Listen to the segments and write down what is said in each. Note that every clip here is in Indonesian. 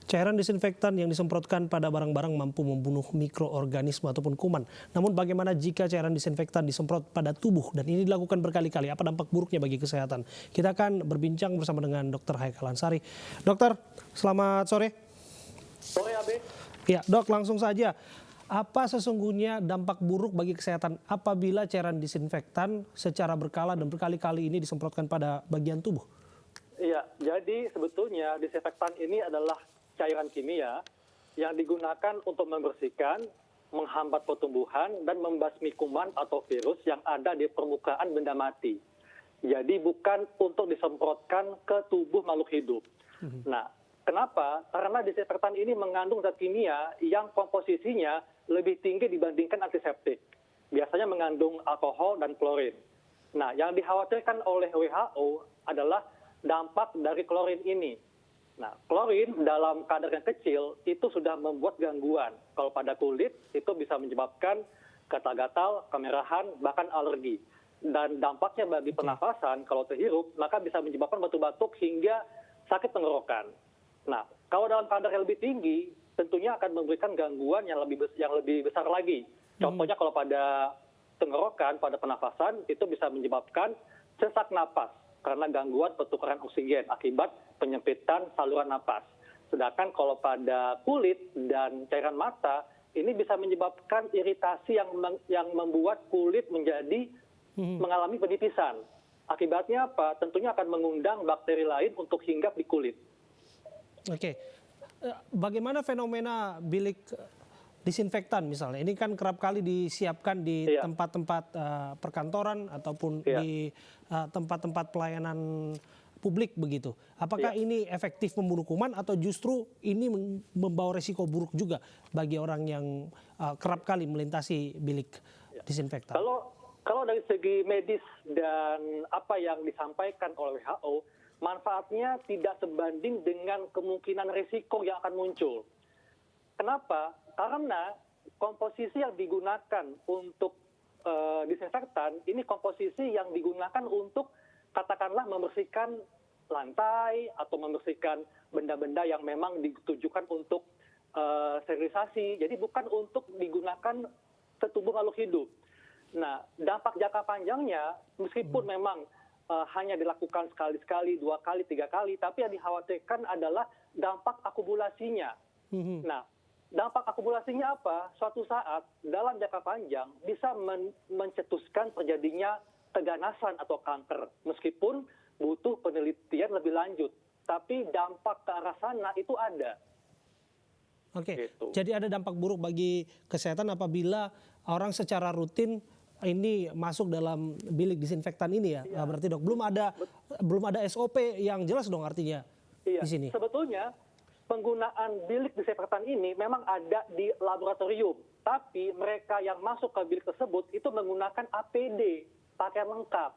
Cairan disinfektan yang disemprotkan pada barang-barang mampu membunuh mikroorganisme ataupun kuman. Namun bagaimana jika cairan disinfektan disemprot pada tubuh dan ini dilakukan berkali-kali? Apa dampak buruknya bagi kesehatan? Kita akan berbincang bersama dengan Dr. Haikal Ansari. Dokter, selamat sore. Sore, Abe. Ya, Dok, langsung saja. Apa sesungguhnya dampak buruk bagi kesehatan apabila cairan disinfektan secara berkala dan berkali-kali ini disemprotkan pada bagian tubuh? Iya, jadi sebetulnya disinfektan ini adalah cairan kimia yang digunakan untuk membersihkan, menghambat pertumbuhan, dan membasmi kuman atau virus yang ada di permukaan benda mati. Jadi bukan untuk disemprotkan ke tubuh makhluk hidup. Nah, kenapa? Karena disinfektan ini mengandung zat kimia yang komposisinya lebih tinggi dibandingkan antiseptik. Biasanya mengandung alkohol dan klorin. Nah, yang dikhawatirkan oleh WHO adalah dampak dari klorin ini. Nah, klorin dalam kadar yang kecil itu sudah membuat gangguan. Kalau pada kulit itu bisa menyebabkan gatal-gatal, kemerahan, bahkan alergi. Dan dampaknya bagi pernafasan kalau terhirup maka bisa menyebabkan batuk-batuk hingga sakit tenggorokan. Nah, kalau dalam kadar yang lebih tinggi tentunya akan memberikan gangguan yang lebih besar lagi. Contohnya kalau pada tenggorokan, pada pernafasan itu bisa menyebabkan sesak napas karena gangguan pertukaran oksigen akibat penyempitan saluran napas. Sedangkan kalau pada kulit dan cairan mata, ini bisa menyebabkan iritasi yang membuat kulit menjadi mengalami penipisan. Akibatnya apa? Tentunya akan mengundang bakteri lain untuk hinggap di kulit. Oke, bagaimana fenomena bilik disinfektan misalnya? Ini kan kerap kali disiapkan di tempat-tempat perkantoran ataupun di tempat-tempat pelayanan publik begitu. Apakah ini efektif membunuh kuman atau justru ini membawa resiko buruk juga bagi orang yang kerap kali melintasi bilik disinfektan? Kalau dari segi medis dan apa yang disampaikan oleh WHO, manfaatnya tidak sebanding dengan kemungkinan risiko yang akan muncul. Kenapa? Karena komposisi yang digunakan untuk disinfektan, ini komposisi yang digunakan untuk katakanlah membersihkan lantai atau membersihkan benda-benda yang memang ditujukan untuk sterilisasi. Jadi bukan untuk digunakan ke tubuh makhluk hidup. Nah, dampak jangka panjangnya meskipun memang hanya dilakukan sekali-sekali, 2 kali, 3 kali, tapi yang dikhawatirkan adalah dampak akumulasinya. Nah, dampak akumulasinya apa? Suatu saat dalam jangka panjang bisa mencetuskan terjadinya keganasan atau kanker. Meskipun butuh penelitian lebih lanjut. Tapi dampak ke arah sana itu ada. Oke, jadi ada dampak buruk bagi kesehatan apabila orang secara rutin ini masuk dalam bilik disinfektan ini ya. Berarti Dok, belum ada SOP yang jelas dong artinya di sini. Sebetulnya penggunaan bilik disinfektan ini memang ada di laboratorium. Tapi mereka yang masuk ke bilik tersebut itu menggunakan APD, pakaian lengkap.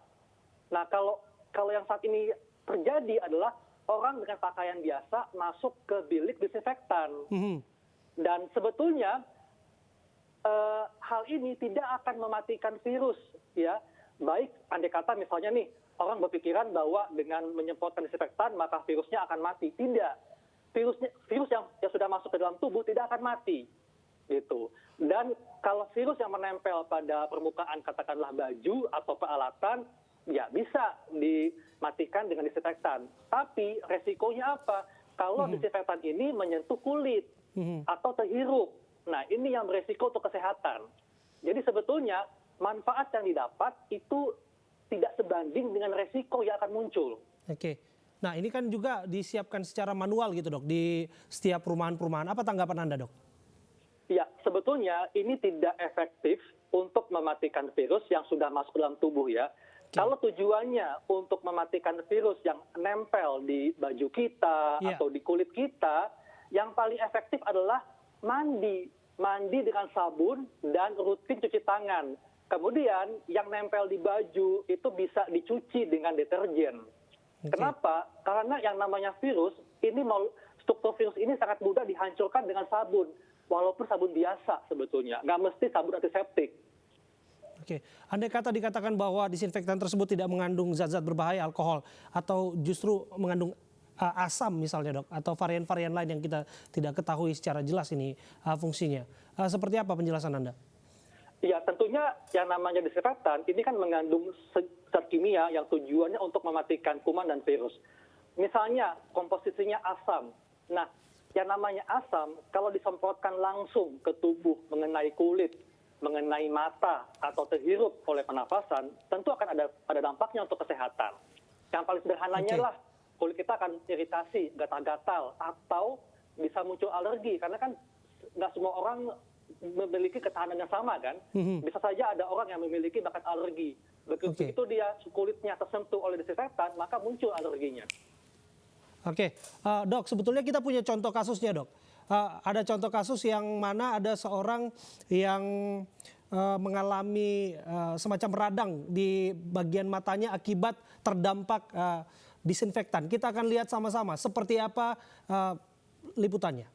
Nah, kalau yang saat ini terjadi adalah orang dengan pakaian biasa masuk ke bilik disinfektan. Dan sebetulnya hal ini tidak akan mematikan virus, ya. Baik, andai kata misalnya nih, orang berpikiran bahwa dengan menyemprotkan disinfektan maka virusnya akan mati. Tidak. Virus yang sudah masuk ke dalam tubuh tidak akan mati. Gitu. Dan kalau virus yang menempel pada permukaan katakanlah baju atau peralatan, ya bisa dimatikan dengan disinfektan. Tapi resikonya apa? Kalau disinfektan ini menyentuh kulit atau terhirup. Nah, ini yang beresiko untuk kesehatan. Jadi sebetulnya manfaat yang didapat itu tidak sebanding dengan resiko yang akan muncul. Oke. Nah, ini kan juga disiapkan secara manual gitu, Dok, di setiap perumahan-perumahan. Apa tanggapan Anda, Dok? Ya, sebetulnya ini tidak efektif untuk mematikan virus yang sudah masuk dalam tubuh ya. Kalau tujuannya untuk mematikan virus yang nempel di baju kita atau di kulit kita, yang paling efektif adalah mandi dengan sabun dan rutin cuci tangan. Kemudian yang nempel di baju itu bisa dicuci dengan deterjen. Kenapa? Karena yang namanya virus, struktur virus ini sangat mudah dihancurkan dengan sabun. Walaupun sabun biasa sebetulnya, nggak mesti sabun antiseptik. Oke, andai kata dikatakan bahwa disinfektan tersebut tidak mengandung zat-zat berbahaya, alkohol, atau justru mengandung asam misalnya dok, atau varian-varian lain yang kita tidak ketahui secara jelas ini fungsinya. Seperti apa penjelasan Anda? Ya, tentunya yang namanya disinfektan ini kan mengandung zat kimia yang tujuannya untuk mematikan kuman dan virus. Misalnya komposisinya asam. Nah, yang namanya asam kalau disemprotkan langsung ke tubuh mengenai kulit, mengenai mata atau terhirup oleh pernafasan, tentu akan ada dampaknya untuk kesehatan. Yang paling sederhananya lah kulit kita akan iritasi, gatal-gatal, atau bisa muncul alergi karena kan nggak semua orang memiliki ketahanan yang sama kan. Bisa saja ada orang yang memiliki bahkan alergi. Begitu dia kulitnya tersentuh oleh disinfektan, maka muncul alerginya. Oke, dok, sebetulnya kita punya contoh kasusnya dok. Ada contoh kasus yang mana ada seorang yang mengalami semacam radang di bagian matanya akibat terdampak disinfektan. Kita akan lihat sama-sama seperti apa liputannya.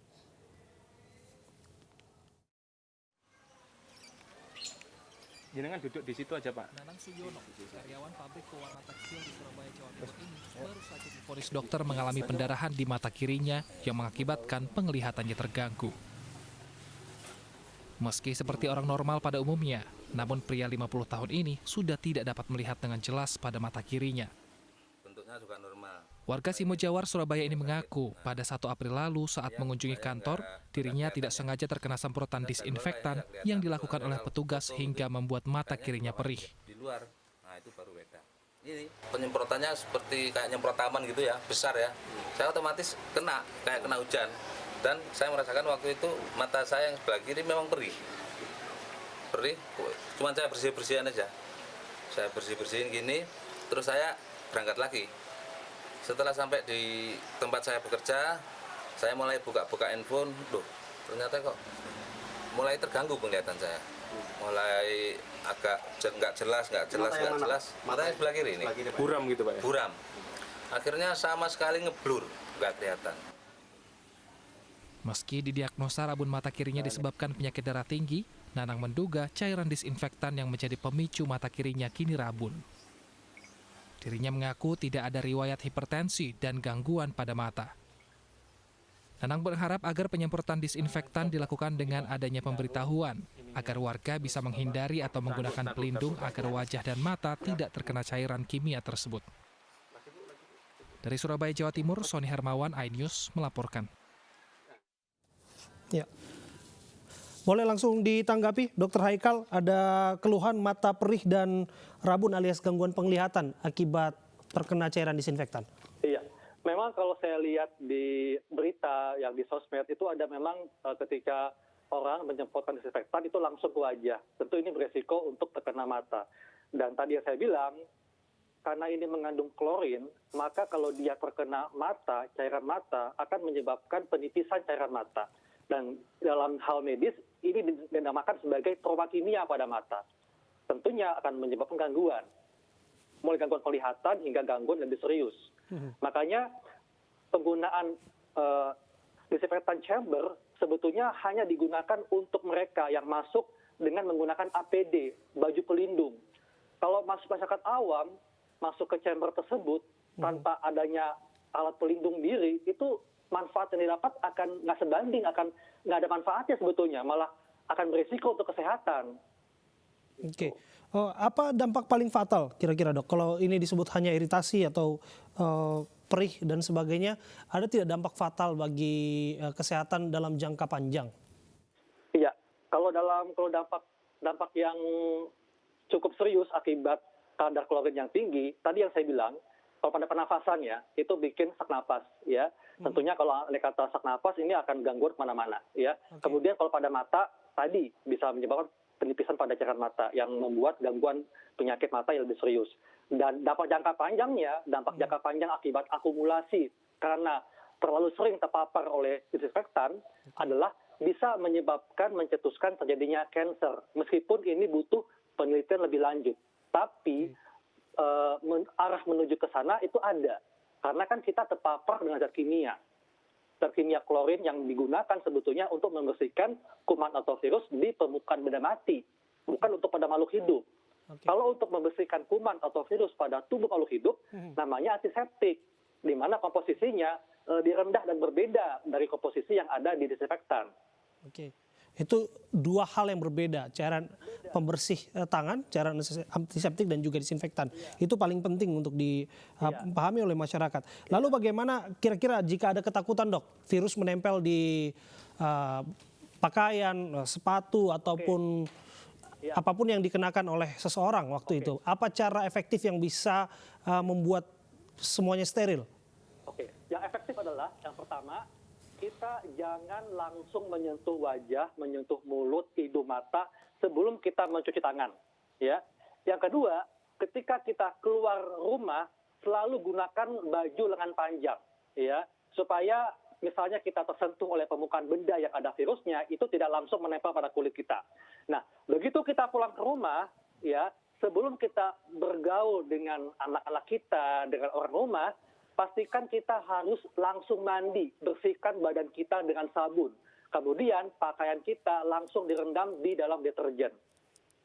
Jenengan duduk di situ aja Pak. Nanang Suyono, karyawan pabrik pewarna tekstil di Surabaya, Jawa Timur ini baru saja divonis dokter mengalami pendarahan di mata kirinya yang mengakibatkan penglihatannya terganggu. Meski seperti orang normal pada umumnya, namun pria 50 tahun ini sudah tidak dapat melihat dengan jelas pada mata kirinya. Bentuknya juga normal. Warga Simojawar, Surabaya ini mengaku pada 1 April lalu saat mengunjungi kantor, dirinya tidak sengaja terkena semprotan disinfektan yang dilakukan oleh petugas hingga membuat mata kirinya perih. Di luar, nah itu baru beda. Ini penyemprotannya seperti kayak nyemprot taman gitu ya, besar ya. Saya otomatis kayak kena hujan. Dan saya merasakan waktu itu mata saya yang sebelah kiri memang perih. Perih, cuman saya bersih-bersihin aja. Saya bersih-bersihin gini, terus saya berangkat lagi. Setelah sampai di tempat saya bekerja, saya mulai buka-buka handphone. Loh, ternyata kok mulai terganggu penglihatan saya. Mulai agak nggak jelas. Matanya sebelah kiri ini. Buram gitu Pak ya? Buram. Akhirnya sama sekali ngeblur, nggak kelihatan. Meski didiagnosa rabun mata kirinya disebabkan penyakit darah tinggi, Nanang menduga cairan disinfektan yang menjadi pemicu mata kirinya kini rabun. Dirinya mengaku tidak ada riwayat hipertensi dan gangguan pada mata. Nanang berharap agar penyemprotan disinfektan dilakukan dengan adanya pemberitahuan, agar warga bisa menghindari atau menggunakan pelindung agar wajah dan mata tidak terkena cairan kimia tersebut. Dari Surabaya, Jawa Timur, Sony Hermawan, iNews melaporkan. Ya. Boleh langsung ditanggapi, Dr. Haikal, ada keluhan mata perih dan rabun alias gangguan penglihatan akibat terkena cairan disinfektan. Iya, memang kalau saya lihat di berita yang di sosmed itu ada memang ketika orang menyemprotkan disinfektan itu langsung ke wajah. Tentu ini beresiko untuk terkena mata. Dan tadi yang saya bilang, karena ini mengandung klorin, maka kalau dia terkena mata, cairan mata akan menyebabkan penipisan cairan mata. Dan dalam hal medis, ini dinamakan sebagai trauma kimia pada mata. Tentunya akan menyebabkan gangguan. Mulai gangguan penglihatan hingga gangguan lebih serius. Makanya penggunaan disinfektan chamber sebetulnya hanya digunakan untuk mereka yang masuk dengan menggunakan APD, baju pelindung. Kalau masyarakat awam masuk ke chamber tersebut tanpa adanya alat pelindung diri, itu manfaat yang didapat akan nggak sebanding, akan nggak ada manfaatnya sebetulnya, malah akan berisiko untuk kesehatan. Oke, apa dampak paling fatal kira-kira dok? Kalau ini disebut hanya iritasi atau perih dan sebagainya, ada tidak dampak fatal bagi kesehatan dalam jangka panjang? Iya, kalau dampak yang cukup serius akibat kadar klorin yang tinggi, tadi yang saya bilang, kalau pada pernafasan ya, itu bikin sesak napas ya. Tentunya kalau kata sesak napas ini akan gangguan kemana-mana ya. Kemudian kalau pada mata tadi bisa menyebabkan penipisan pada cairan mata yang membuat gangguan penyakit mata yang lebih serius. Dan dampak jangka panjang akibat akumulasi karena terlalu sering terpapar oleh disinfektan adalah bisa menyebabkan mencetuskan terjadinya kanker. Meskipun ini butuh penelitian lebih lanjut. Tapi arah menuju ke sana itu ada. Karena kan kita terpapar dengan zat kimia. Zat kimia klorin yang digunakan sebetulnya untuk membersihkan kuman atau virus di permukaan benda mati. Bukan untuk pada makhluk hidup. Kalau untuk membersihkan kuman atau virus pada tubuh makhluk hidup, namanya antiseptik. di mana komposisinya direndah dan berbeda dari komposisi yang ada di disinfektan. Oke, itu dua hal yang berbeda, cairan pembersih tangan, cairan antiseptik dan juga disinfektan. Itu paling penting untuk dipahami oleh masyarakat. Lalu bagaimana kira-kira jika ada ketakutan, Dok, virus menempel di pakaian, sepatu ataupun apapun yang dikenakan oleh seseorang waktu itu, apa cara efektif yang bisa membuat semuanya steril? Oke, yang efektif adalah yang pertama, kita jangan langsung menyentuh wajah, menyentuh mulut, hidung, mata sebelum kita mencuci tangan. Ya. Yang kedua, ketika kita keluar rumah, selalu gunakan baju lengan panjang, ya, supaya misalnya kita tersentuh oleh permukaan benda yang ada virusnya, itu tidak langsung menempel pada kulit kita. Nah, begitu kita pulang ke rumah, ya, sebelum kita bergaul dengan anak-anak kita, dengan orang rumah, pastikan kita harus langsung mandi, bersihkan badan kita dengan sabun. Kemudian pakaian kita langsung direndam di dalam deterjen.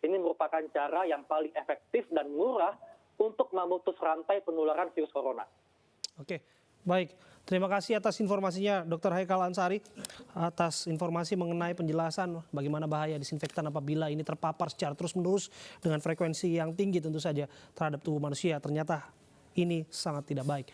Ini merupakan cara yang paling efektif dan murah untuk memutus rantai penularan virus corona. Oke, baik. Terima kasih atas informasinya Dr. Haikal Ansari, atas informasi mengenai penjelasan bagaimana bahaya disinfektan apabila ini terpapar secara terus-menerus dengan frekuensi yang tinggi tentu saja terhadap tubuh manusia. Ternyata ini sangat tidak baik.